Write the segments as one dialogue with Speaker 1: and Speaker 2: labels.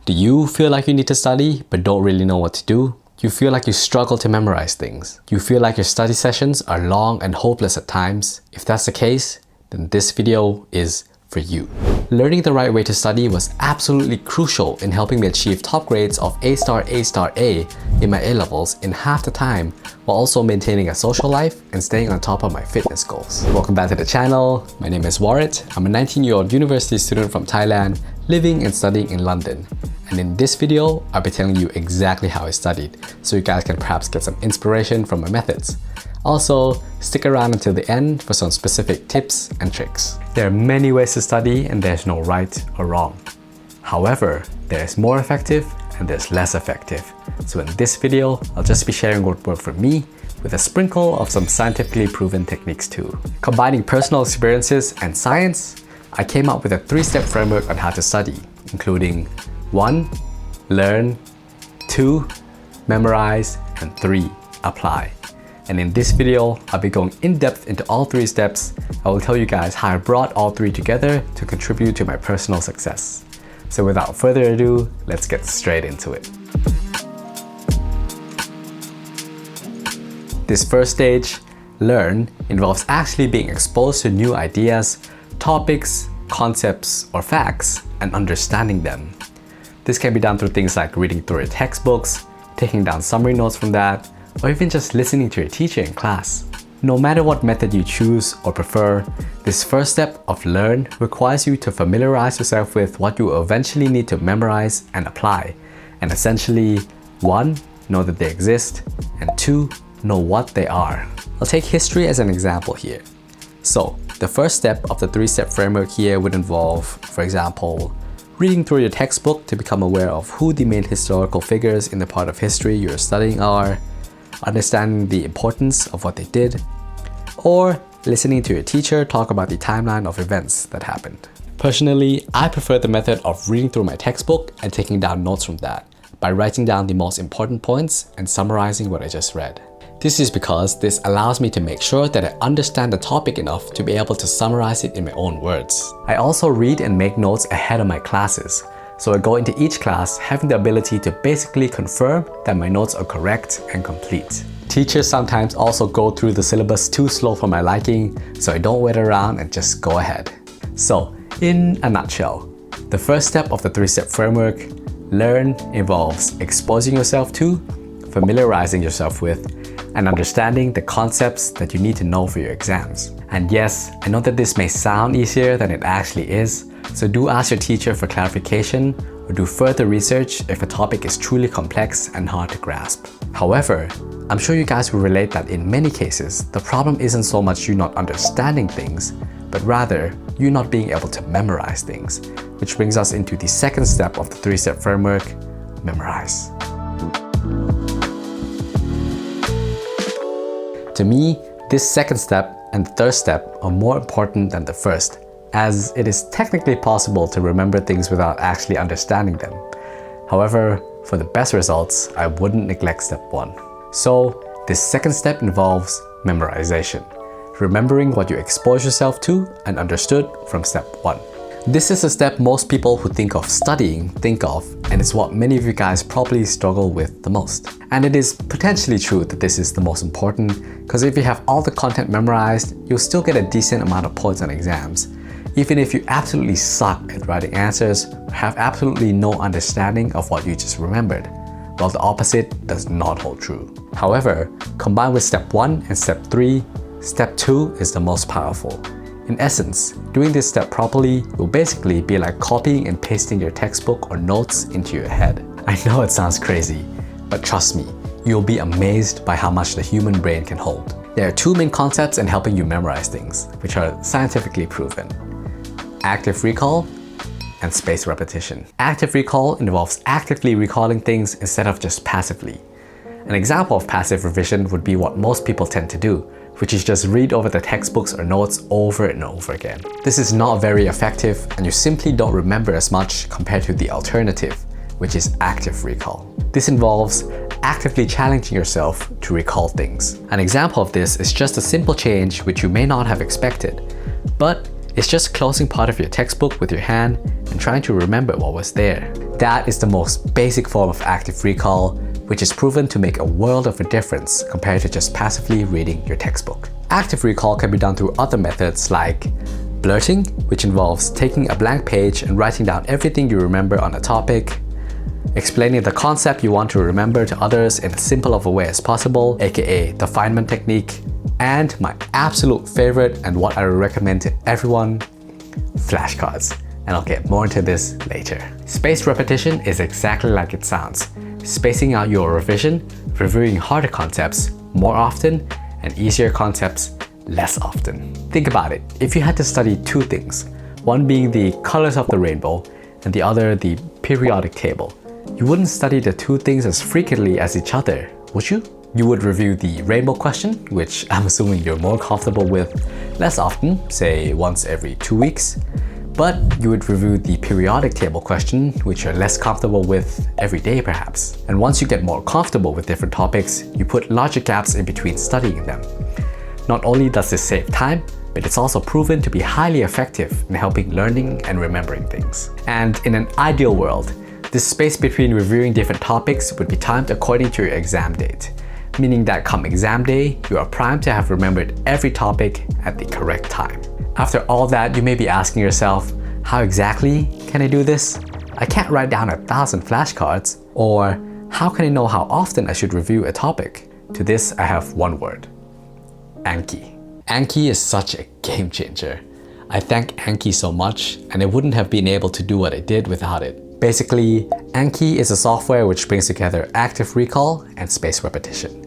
Speaker 1: Do you feel like you need to study but don't really know what to do? You feel like you struggle to memorize things? You feel like your study sessions are long and hopeless at times? If that's the case, then this video is for you. Learning the right way to study was absolutely crucial in helping me achieve top grades of A*A*A in my A-levels in half the time, while also maintaining a social life and staying on top of my fitness goals. Welcome back to the channel. My name is Warrit. I'm a 19-year-old university student from Thailand, living and studying in London. And in this video, I'll be telling you exactly how I studied, so you guys can perhaps get some inspiration from my methods. Also, stick around until the end for some specific tips and tricks. There are many ways to study and there's no right or wrong. However, there's more effective and there's less effective. So in this video, I'll just be sharing what worked for me with a sprinkle of some scientifically proven techniques too. Combining personal experiences and science, I came up with a 3-step framework on how to study, including 1. Learn, 2. Memorize, and 3. Apply. And in this video, I'll be going in depth into all 3 steps. I will tell you guys how I brought all 3 together to contribute to my personal success. So without further ado, let's get straight into it. This first stage, learn, involves actually being exposed to new ideas, topics, concepts, or facts, and understanding them. This can be done through things like reading through your textbooks, taking down summary notes from that, or even just listening to your teacher in class. No matter what method you choose or prefer, this first step of learn requires you to familiarize yourself with what you will eventually need to memorize and apply, and essentially 1. Know that they exist, and 2. Know what they are. I'll take history as an example here. So, the first step of the 3-step framework here would involve, for example, reading through your textbook to become aware of who the main historical figures in the part of history you're studying are, understanding the importance of what they did, or listening to your teacher talk about the timeline of events that happened. Personally, I prefer the method of reading through my textbook and taking down notes from that by writing down the most important points and summarizing what I just read. This is because this allows me to make sure that I understand the topic enough to be able to summarize it in my own words. I also read and make notes ahead of my classes, so I go into each class having the ability to basically confirm that my notes are correct and complete. Teachers sometimes also go through the syllabus too slow for my liking, so I don't wait around and just go ahead. So, in a nutshell, the first step of the 3-step framework, learn, involves exposing yourself to, familiarizing yourself with, and understanding the concepts that you need to know for your exams. And yes, I know that this may sound easier than it actually is, so do ask your teacher for clarification or do further research if a topic is truly complex and hard to grasp. However, I'm sure you guys will relate that in many cases, the problem isn't so much you not understanding things, but rather you not being able to memorize things, which brings us into the second step of the 3-step framework, memorize. To me, this second step and the third step are more important than the first, as it is technically possible to remember things without actually understanding them. However, for the best results, I wouldn't neglect step 1. So, this second step involves memorization, remembering what you exposed yourself to and understood from step 1. This is a step most people who think of studying think of, and it's what many of you guys probably struggle with the most. And it is potentially true that this is the most important, because if you have all the content memorized, you'll still get a decent amount of points on exams, even if you absolutely suck at writing answers or have absolutely no understanding of what you just remembered, while the opposite does not hold true. However, combined with step 1 and step 3, step 2 is the most powerful. In essence, doing this step properly will basically be like copying and pasting your textbook or notes into your head. I know it sounds crazy, but trust me, you'll be amazed by how much the human brain can hold. There are 2 main concepts in helping you memorize things, which are scientifically proven: active recall and spaced repetition. Active recall involves actively recalling things instead of just passively. An example of passive revision would be what most people tend to do, which is just read over the textbooks or notes over and over again. This is not very effective, and you simply don't remember as much compared to the alternative, which is active recall. This involves actively challenging yourself to recall things. An example of this is just a simple change which you may not have expected, but it's just closing part of your textbook with your hand and trying to remember what was there. That is the most basic form of active recall, which is proven to make a world of a difference compared to just passively reading your textbook. Active recall can be done through other methods like blurting, which involves taking a blank page and writing down everything you remember on a topic, explaining the concept you want to remember to others in as simple of a way as possible, aka the Feynman technique, and my absolute favorite and what I would recommend to everyone, flashcards. And I'll get more into this later. Spaced repetition is exactly like it sounds, spacing out your revision, reviewing harder concepts more often and easier concepts less often. Think about it, if you had to study two things, one being the colors of the rainbow and the other the periodic table, you wouldn't study the two things as frequently as each other, would you? You would review the rainbow question, which I'm assuming you're more comfortable with, less often, say once every 2 weeks, but you would review the periodic table question, which you're less comfortable with every day perhaps. And once you get more comfortable with different topics, you put larger gaps in between studying them. Not only does this save time, but it's also proven to be highly effective in helping learning and remembering things. And in an ideal world, this space between reviewing different topics would be timed according to your exam date, meaning that come exam day, you are primed to have remembered every topic at the correct time. After all that, you may be asking yourself, how exactly can I do this? I can't write down 1,000 flashcards. Or how can I know how often I should review a topic? To this, I have one word: Anki. Anki is such a game changer. I thank Anki so much, and I wouldn't have been able to do what I did without it. Basically, Anki is a software which brings together active recall and spaced repetition.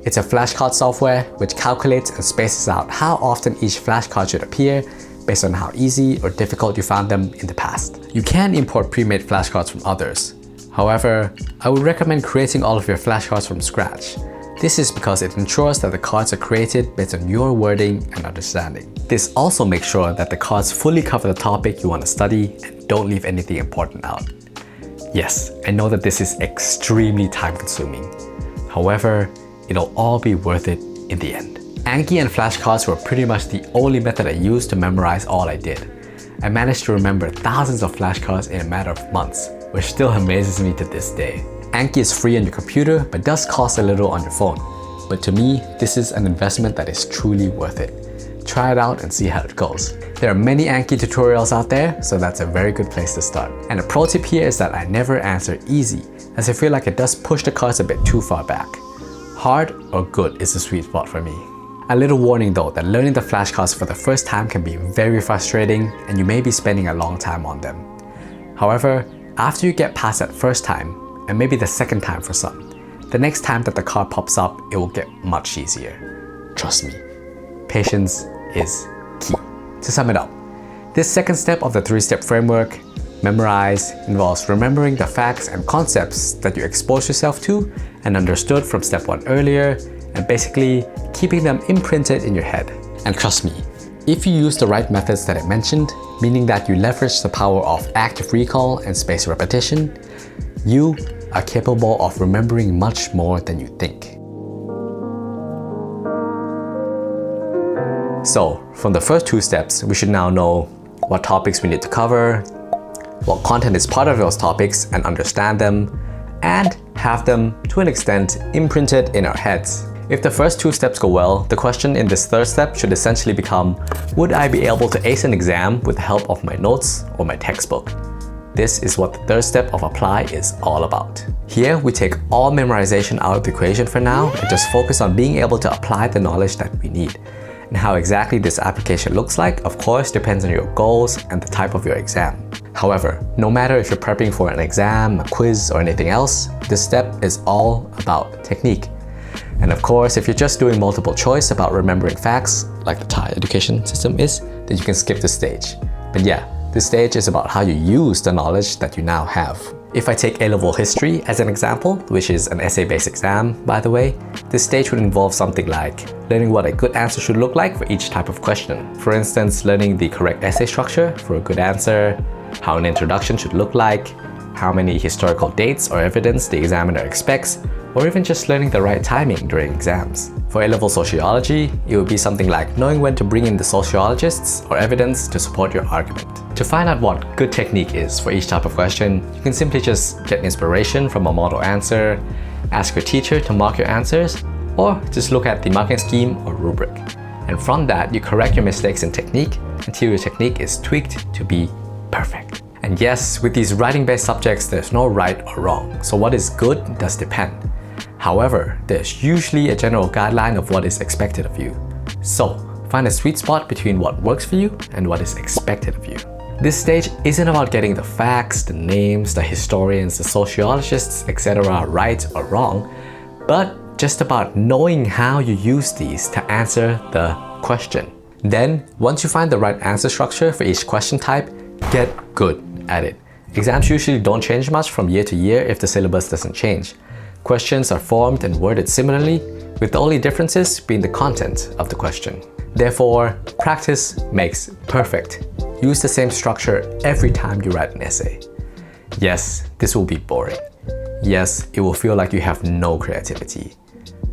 Speaker 1: It's a flashcard software which calculates and spaces out how often each flashcard should appear based on how easy or difficult you found them in the past. You can import pre-made flashcards from others. However, I would recommend creating all of your flashcards from scratch. This is because it ensures that the cards are created based on your wording and understanding. This also makes sure that the cards fully cover the topic you want to study and don't leave anything important out. Yes, I know that this is extremely time-consuming. However, it'll all be worth it in the end. Anki and flashcards were pretty much the only method I used to memorize all I did. I managed to remember thousands of flashcards in a matter of months, which still amazes me to this day. Anki is free on your computer but does cost a little on your phone. But to me, this is an investment that is truly worth it. Try it out and see how it goes. There are many Anki tutorials out there, so that's a very good place to start. And a pro tip here is that I never answer easy, as I feel like it does push the cards a bit too far back. Hard or good is the sweet spot for me. A little warning though, that learning the flashcards for the first time can be very frustrating and you may be spending a long time on them. However, after you get past that first time, and maybe the second time for some, the next time that the card pops up, it will get much easier. Trust me, patience is key. To sum it up, this second step of the 3-step framework, Memorise, involves remembering the facts and concepts that you exposed yourself to and understood from step 1 earlier, and basically keeping them imprinted in your head. And trust me, if you use the right methods that I mentioned, meaning that you leverage the power of active recall and spaced repetition, you are capable of remembering much more than you think. So, from the first 2 steps, we should now know what topics we need to cover, what content is part of those topics and understand them, and have them, to an extent, imprinted in our heads. If the first 2 steps go well, the question in this 3rd step should essentially become, would I be able to ace an exam with the help of my notes or my textbook? This is what the 3rd step of apply is all about. Here, we take all memorization out of the equation for now and just focus on being able to apply the knowledge that we need. And how exactly this application looks like, of course, depends on your goals and the type of your exam. However, no matter if you're prepping for an exam, a quiz, or anything else, this step is all about technique. And of course, if you're just doing multiple choice about remembering facts, like the Thai education system is, then you can skip this stage. But yeah, this stage is about how you use the knowledge that you now have. If I take A-level history as an example, which is an essay-based exam, by the way, this stage would involve something like learning what a good answer should look like for each type of question. For instance, learning the correct essay structure for a good answer, how an introduction should look like, how many historical dates or evidence the examiner expects, or even just learning the right timing during exams. For A-level sociology, it would be something like knowing when to bring in the sociologists or evidence to support your argument. To find out what good technique is for each type of question, you can simply just get inspiration from a model answer, ask your teacher to mark your answers, or just look at the marking scheme or rubric. And from that, you correct your mistakes in technique until your technique is tweaked to be perfect. And yes, with these writing-based subjects, there's no right or wrong, so what is good does depend. However, there's usually a general guideline of what is expected of you. So, find a sweet spot between what works for you and what is expected of you. This stage isn't about getting the facts, the names, the historians, the sociologists, etc. right or wrong, but just about knowing how you use these to answer the question. Then, once you find the right answer structure for each question type, get good at it. Exams usually don't change much from year to year if the syllabus doesn't change. Questions are formed and worded similarly, with the only differences being the content of the question. Therefore, practice makes perfect. Use the same structure every time you write an essay. Yes, this will be boring. Yes, it will feel like you have no creativity.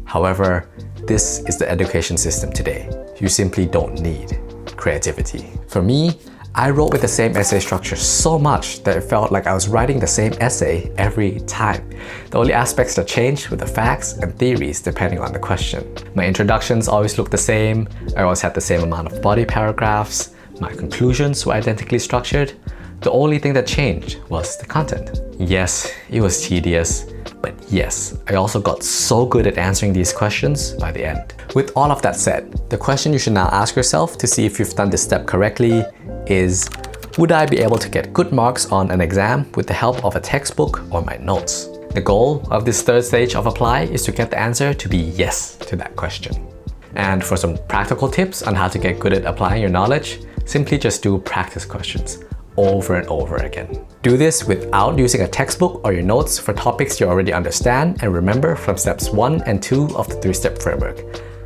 Speaker 1: However, this is the education system today. You simply don't need creativity. For me, I wrote with the same essay structure so much that it felt like I was writing the same essay every time. The only aspects that changed were the facts and theories depending on the question. My introductions always looked the same, I always had the same amount of body paragraphs, my conclusions were identically structured. The only thing that changed was the content. Yes, it was tedious, but yes, I also got so good at answering these questions by the end. With all of that said, the question you should now ask yourself to see if you've done this step correctly is, would I be able to get good marks on an exam with the help of a textbook or my notes? The goal of this third stage of apply is to get the answer to be yes to that question. And for some practical tips on how to get good at applying your knowledge, simply just do practice questions over and over again. Do this without using a textbook or your notes for topics you already understand and remember from steps 1 and 2 of the 3-step framework.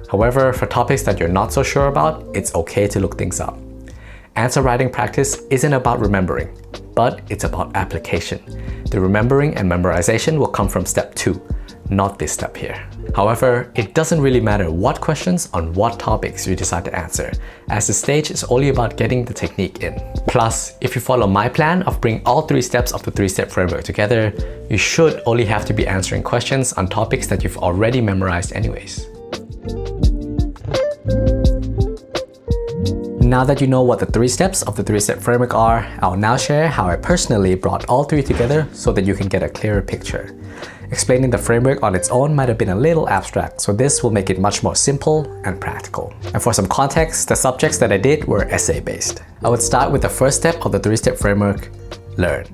Speaker 1: However, for topics that you're not so sure about, it's okay to look things up. Answer writing practice isn't about remembering, but it's about application. The remembering and memorization will come from step 2, not this step here. However, it doesn't really matter what questions on what topics you decide to answer, as the stage is only about getting the technique in. Plus, if you follow my plan of bringing all 3 steps of the 3-step framework together, you should only have to be answering questions on topics that you've already memorized anyways. Now that you know what the 3 steps of the 3-step framework are, I'll now share how I personally brought all 3 together so that you can get a clearer picture. Explaining the framework on its own might have been a little abstract, so this will make it much more simple and practical. And for some context, the subjects that I did were essay-based. I would start with the first step of the 3-step framework, learn.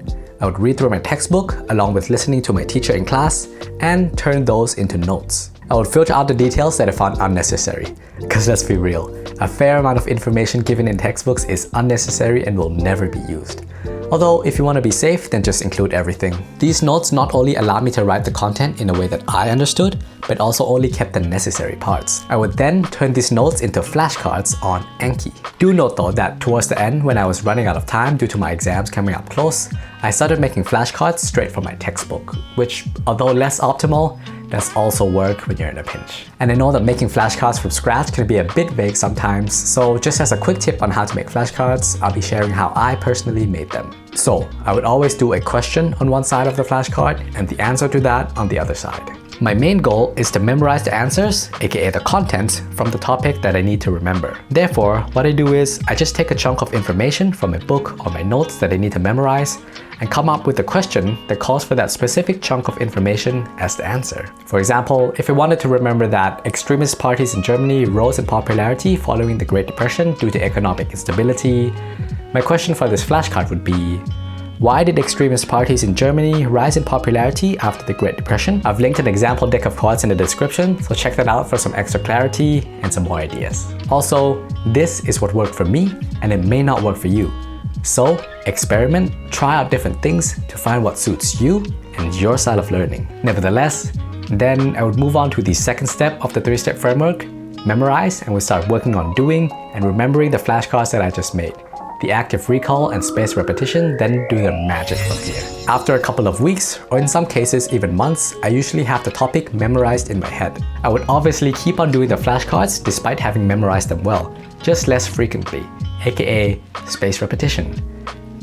Speaker 1: I would read through my textbook along with listening to my teacher in class and turn those into notes. I would filter out the details that I found unnecessary. Because let's be real, a fair amount of information given in textbooks is unnecessary and will never be used. Although, if you want to be safe, then just include everything. These notes not only allowed me to write the content in a way that I understood, but also only kept the necessary parts. I would then turn these notes into flashcards on Anki. Do note though that towards the end, when I was running out of time due to my exams coming up close, I started making flashcards straight from my textbook, which, although less optimal, does also work when you're in a pinch. And I know that making flashcards from scratch can be a bit vague sometimes, so just as a quick tip on how to make flashcards, I'll be sharing how I personally made them. So, I would always do a question on one side of the flashcard and the answer to that on the other side. My main goal is to memorize the answers, aka the content, from the topic that I need to remember. Therefore, what I do is I just take a chunk of information from my book or my notes that I need to memorize and come up with a question that calls for that specific chunk of information as the answer. For example, if I wanted to remember that extremist parties in Germany rose in popularity following the Great Depression due to economic instability, my question for this flashcard would be, why did extremist parties in Germany rise in popularity after the Great Depression? I've linked an example deck of cards in the description, so check that out for some extra clarity and some more ideas. Also, this is what worked for me, and it may not work for you. So, experiment, try out different things to find what suits you and your style of learning. Nevertheless, then I would move on to the second step of the 3-step framework, memorize, and we'll start working on doing and remembering the flashcards that I just made. The active recall and spaced repetition then do the magic from here. After a couple of weeks, or in some cases even months, I usually have the topic memorized in my head. I would obviously keep on doing the flashcards despite having memorized them well, just less frequently, aka spaced repetition.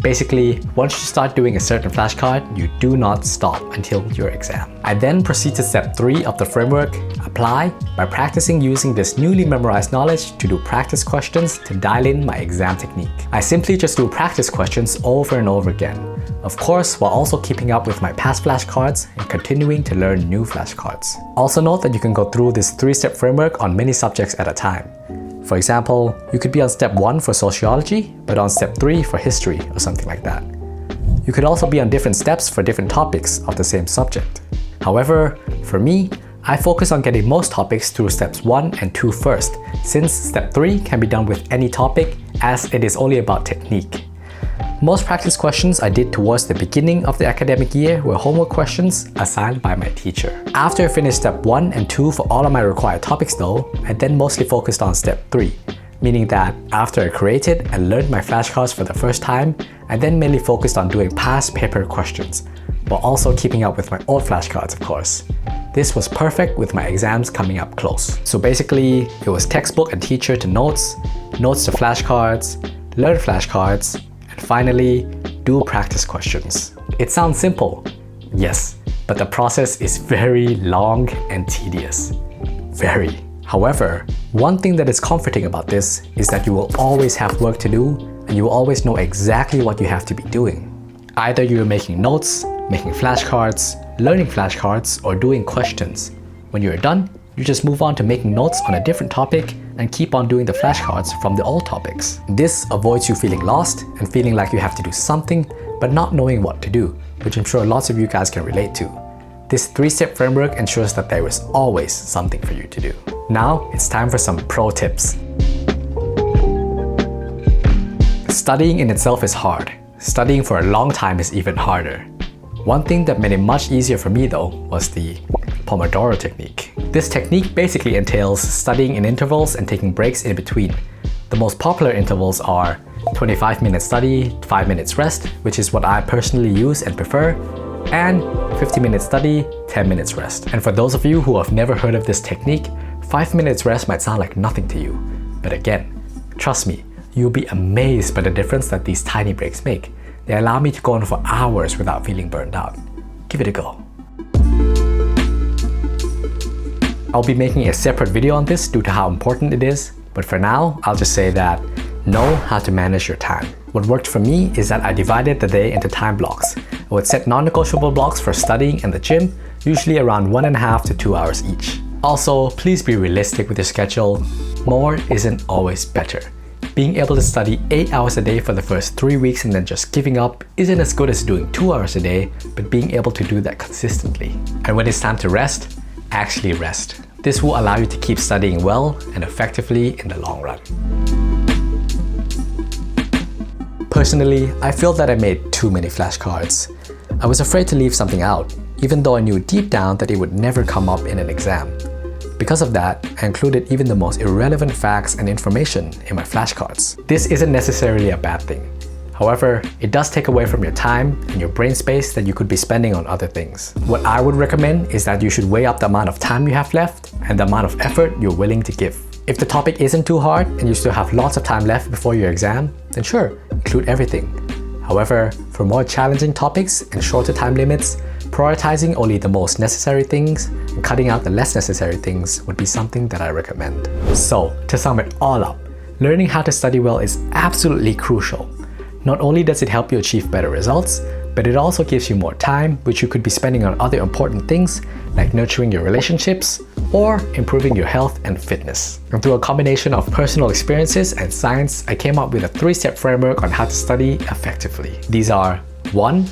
Speaker 1: Basically, once you start doing a certain flashcard, you do not stop until your exam. I then proceed to step 3 of the framework, apply, by practicing using this newly memorized knowledge to do practice questions to dial in my exam technique. I simply just do practice questions over and over again, of course while also keeping up with my past flashcards and continuing to learn new flashcards. Also note that you can go through this 3-step framework on many subjects at a time. For example, you could be on step 1 for sociology, but on step 3 for history or something like that. You could also be on different steps for different topics of the same subject. However, for me, I focus on getting most topics through steps 1 and 2 first, since step 3 can be done with any topic as it is only about technique. Most practice questions I did towards the beginning of the academic year were homework questions assigned by my teacher. After I finished step 1 and 2 for all of my required topics though, I then mostly focused on step 3, meaning that after I created and learned my flashcards for the first time, I then mainly focused on doing past paper questions, while also keeping up with my old flashcards of course. This was perfect with my exams coming up close. So basically, it was textbook and teacher to notes, notes to flashcards, learn flashcards, and finally, do practice questions. It sounds simple, yes, but the process is very long and tedious. Very. However, one thing that is comforting about this is that you will always have work to do and you will always know exactly what you have to be doing. Either you're making notes, making flashcards, learning flashcards, or doing questions. When you're done, you just move on to making notes on a different topic and keep on doing the flashcards from the old topics. This avoids you feeling lost and feeling like you have to do something but not knowing what to do, which I'm sure lots of you guys can relate to. This 3-step framework ensures that there is always something for you to do. Now it's time for some pro tips. Studying in itself is hard. Studying for a long time is even harder. One thing that made it much easier for me though was the Pomodoro technique. This technique basically entails studying in intervals and taking breaks in between. The most popular intervals are 25-minute study, 5 minutes rest, which is what I personally use and prefer, and 50-minute study, 10 minutes rest. And for those of you who have never heard of this technique, 5 minutes rest might sound like nothing to you. But again, trust me, you'll be amazed by the difference that these tiny breaks make. They allow me to go on for hours without feeling burned out. Give it a go. I'll be making a separate video on this due to how important it is, but for now, I'll just say that know how to manage your time. What worked for me is that I divided the day into time blocks. I would set non-negotiable blocks for studying and the gym, usually around 1.5 to 2 hours each. Also, please be realistic with your schedule. More isn't always better. Being able to study 8 hours a day for the first 3 weeks and then just giving up isn't as good as doing 2 hours a day, but being able to do that consistently. And when it's time to rest, actually rest. This will allow you to keep studying well and effectively in the long run. Personally, I feel that I made too many flashcards. I was afraid to leave something out, even though I knew deep down that it would never come up in an exam. Because of that, I included even the most irrelevant facts and information in my flashcards. This isn't necessarily a bad thing. However, it does take away from your time and your brain space that you could be spending on other things. What I would recommend is that you should weigh up the amount of time you have left and the amount of effort you're willing to give. If the topic isn't too hard and you still have lots of time left before your exam, then sure, include everything. However, for more challenging topics and shorter time limits, prioritizing only the most necessary things and cutting out the less necessary things would be something that I recommend. So, to sum it all up, learning how to study well is absolutely crucial. Not only does it help you achieve better results, but it also gives you more time which you could be spending on other important things like nurturing your relationships or improving your health and fitness. And through a combination of personal experiences and science, I came up with a 3-step framework on how to study effectively. These are 1.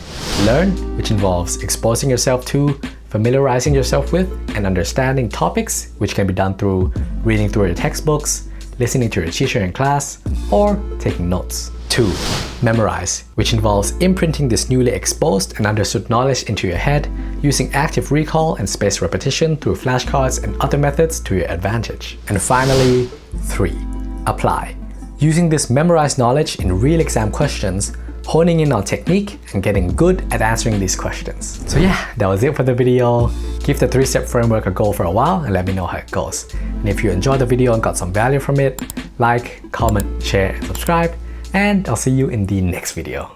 Speaker 1: Learn, which involves exposing yourself to, familiarizing yourself with, and understanding topics, which can be done through reading through your textbooks, listening to your teacher in class, or taking notes. 2. Memorize, which involves imprinting this newly exposed and understood knowledge into your head, using active recall and spaced repetition through flashcards and other methods to your advantage. And finally, 3. Apply, using this memorized knowledge in real exam questions, honing in on technique and getting good at answering these questions. So yeah, that was it for the video. Give the 3-step framework a go for a while and let me know how it goes. And if you enjoyed the video and got some value from it, like, comment, share, and subscribe. And I'll see you in the next video.